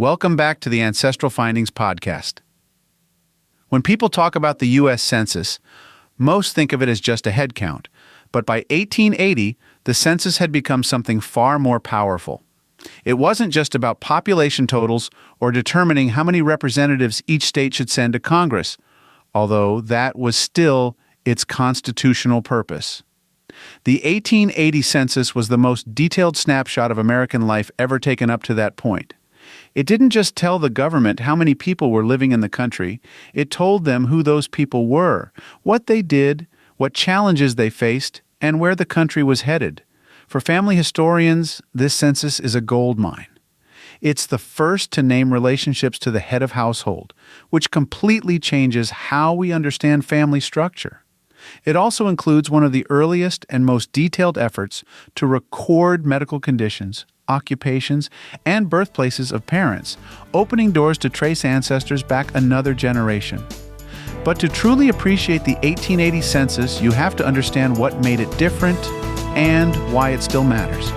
Welcome back to the Ancestral Findings podcast. When people talk about the U.S. Census, most think of it as just a headcount, but by 1880, the census had become something far more powerful. It wasn't just about population totals or determining how many representatives each state should send to Congress, although that was still its constitutional purpose. The 1880 census was the most detailed snapshot of American life ever taken up to that point. It didn't just tell the government how many people were living in the country, it told them who those people were, what they did, what challenges they faced, and where the country was headed. For family historians, this census is a goldmine. It's the first to name relationships to the head of household, which completely changes how we understand family structure. It also includes one of the earliest and most detailed efforts to record medical conditions, occupations, and birthplaces of parents, opening doors to trace ancestors back another generation. But to truly appreciate the 1880 census, you have to understand what made it different and why it still matters.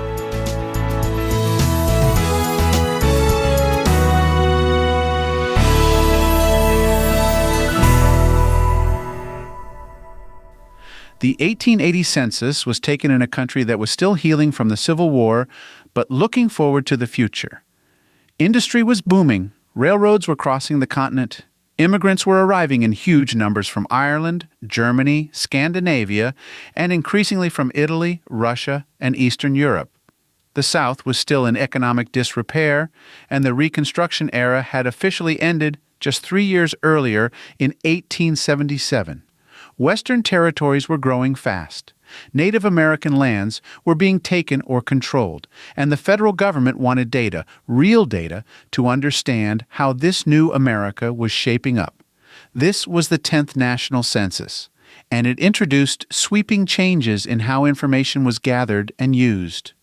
The 1880 census was taken in a country that was still healing from the Civil War, but looking forward to the future. Industry was booming, railroads were crossing the continent, immigrants were arriving in huge numbers from Ireland, Germany, Scandinavia, and increasingly from Italy, Russia, and Eastern Europe. The South was still in economic disrepair, and the Reconstruction era had officially ended just 3 years earlier in 1877. Western territories were growing fast. Native American lands were being taken or controlled, and the federal government wanted data, real data, to understand how this new America was shaping up. This was the 10th National Census, and it introduced sweeping changes in how information was gathered and used.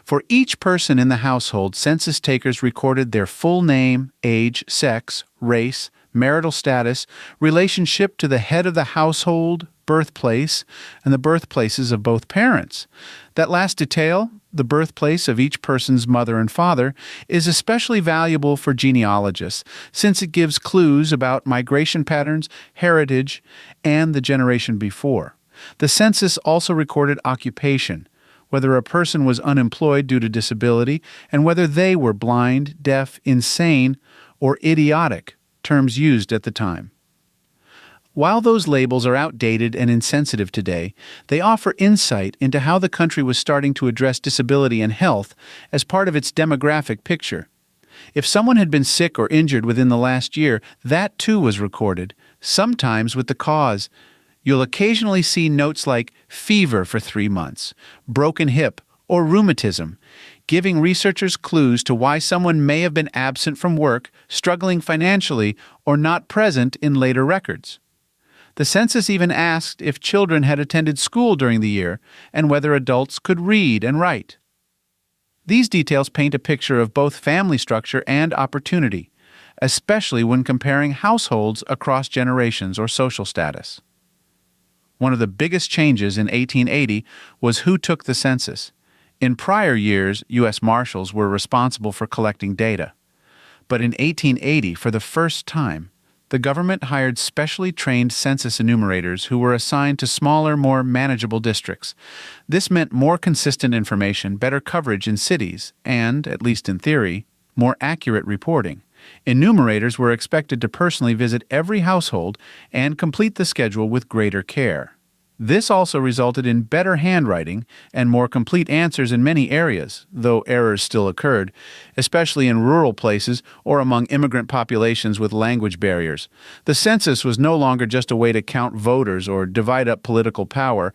For each person in the household, census takers recorded their full name, age, sex, race, marital status, relationship to the head of the household, birthplace, and the birthplaces of both parents. That last detail, the birthplace of each person's mother and father, is especially valuable for genealogists since it gives clues about migration patterns, heritage, and the generation before. The census also recorded occupation, whether a person was unemployed due to disability, and whether they were blind, deaf, insane, or idiotic, terms used at the time. While those labels are outdated and insensitive today, they offer insight into how the country was starting to address disability and health as part of its demographic picture. If someone had been sick or injured within the last year, that too was recorded, sometimes with the cause. You'll occasionally see notes like fever for 3 months, broken hip, or rheumatism, giving researchers clues to why someone may have been absent from work, struggling financially, or not present in later records. The census even asked if children had attended school during the year and whether adults could read and write. These details paint a picture of both family structure and opportunity, especially when comparing households across generations or social status. One of the biggest changes in 1880 was who took the census. In prior years, U.S. Marshals were responsible for collecting data. But in 1880, for the first time, the government hired specially trained census enumerators who were assigned to smaller, more manageable districts. This meant more consistent information, better coverage in cities, and, at least in theory, more accurate reporting. Enumerators were expected to personally visit every household and complete the schedule with greater care. This also resulted in better handwriting and more complete answers in many areas, though errors still occurred, especially in rural places or among immigrant populations with language barriers. The census was no longer just a way to count voters or divide up political power.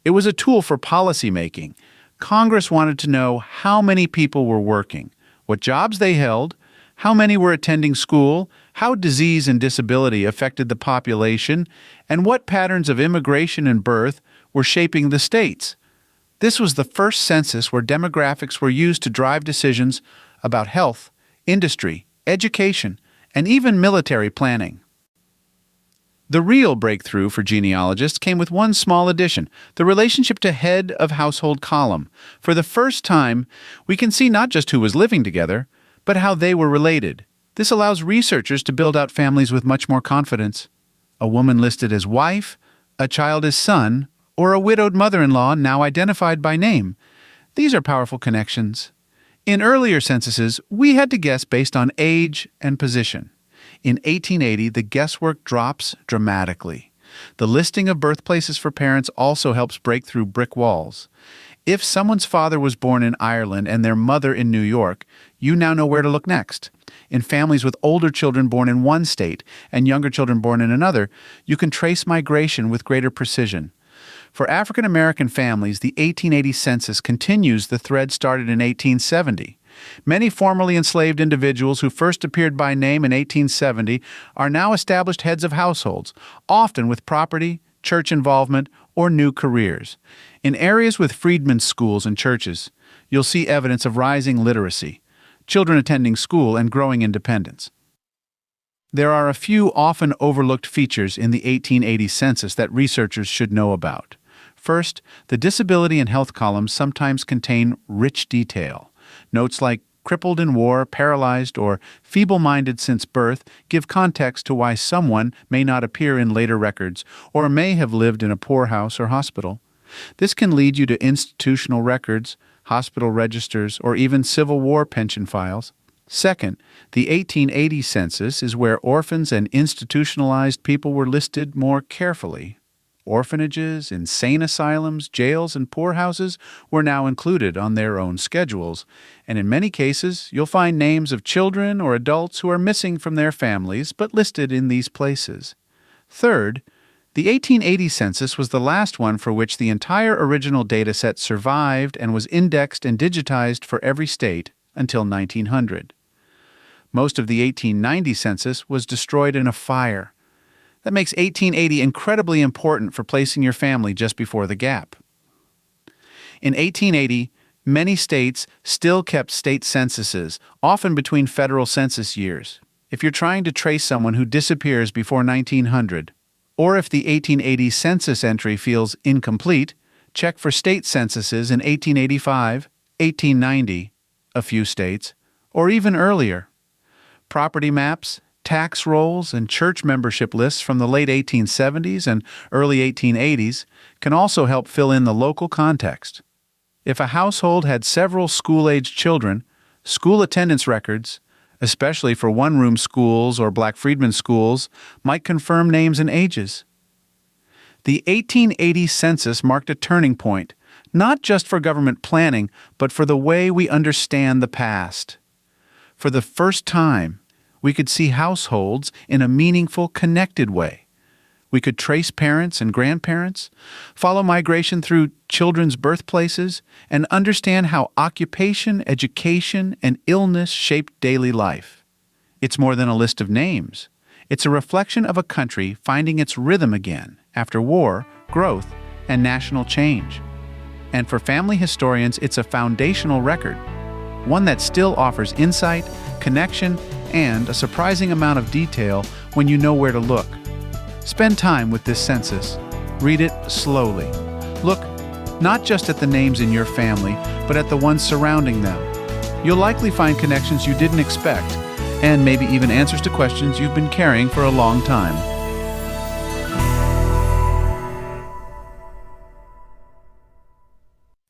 It was a tool for policymaking. Congress wanted to know how many people were working, what jobs they held, how many were attending school, how disease and disability affected the population, and what patterns of immigration and birth were shaping the states. This was the first census where demographics were used to drive decisions about health, industry, education, and even military planning. The real breakthrough for genealogists came with one small addition, the relationship to head of household column. For the first time, we can see not just who was living together, but how they were related. This allows researchers to build out families with much more confidence. A woman listed as wife, a child as son, or a widowed mother-in-law now identified by name. These are powerful connections. In earlier censuses, we had to guess based on age and position. In 1880, the guesswork drops dramatically. The listing of birthplaces for parents also helps break through brick walls. If someone's father was born in Ireland and their mother in New York, you now know where to look next. In families with older children born in one state and younger children born in another, you can trace migration with greater precision. For African American families, the 1880 census continues the thread started in 1870. Many formerly enslaved individuals who first appeared by name in 1870 are now established heads of households, often with property, church involvement, or new careers. In areas with freedmen's schools and churches, you'll see evidence of rising literacy, children attending school, and growing independence. There are a few often overlooked features in the 1880 census that researchers should know about. First, the disability and health columns sometimes contain rich detail. Notes like crippled in war, paralyzed, or feeble-minded since birth give context to why someone may not appear in later records or may have lived in a poorhouse or hospital. This can lead you to institutional records, hospital registers, or even Civil War pension files. Second, the 1880 census is where orphans and institutionalized people were listed more carefully. Orphanages, insane asylums, jails, and poorhouses were now included on their own schedules, and in many cases you'll find names of children or adults who are missing from their families but listed in these places. Third, the 1880 census was the last one for which the entire original dataset survived and was indexed and digitized for every state until 1900. Most of the 1890 census was destroyed in a fire. That makes 1880 incredibly important for placing your family just before the gap. In 1880, many states still kept state censuses, often between federal census years. If you're trying to trace someone who disappears before 1900, or if the 1880 census entry feels incomplete, check for state censuses in 1885, 1890, a few states, or even earlier. Property maps, tax rolls, and church membership lists from the late 1870s and early 1880s can also help fill in the local context. If a household had several school-aged children, school attendance records, especially for one-room schools or black freedmen schools, might confirm names and ages. The 1880 census marked a turning point, not just for government planning, but for the way we understand the past. For the first time, we could see households in a meaningful, connected way. We could trace parents and grandparents, follow migration through children's birthplaces, and understand how occupation, education, and illness shaped daily life. It's more than a list of names. It's a reflection of a country finding its rhythm again after war, growth, and national change. And for family historians, it's a foundational record, one that still offers insight, connection, and a surprising amount of detail when you know where to look. Spend time with this census. Read it slowly. Look not just at the names in your family, but at the ones surrounding them. You'll likely find connections you didn't expect, and maybe even answers to questions you've been carrying for a long time.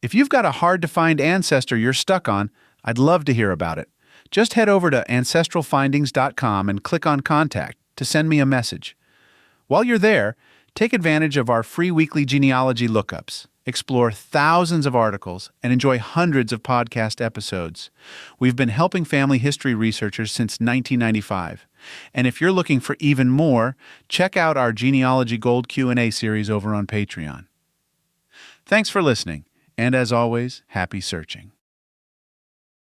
If you've got a hard-to-find ancestor you're stuck on, I'd love to hear about it. Just head over to ancestralfindings.com and click on Contact to send me a message. While you're there, take advantage of our free weekly genealogy lookups, explore thousands of articles, and enjoy hundreds of podcast episodes. We've been helping family history researchers since 1995. And if you're looking for even more, check out our Genealogy Gold Q&A series over on Patreon. Thanks for listening, and as always, happy searching.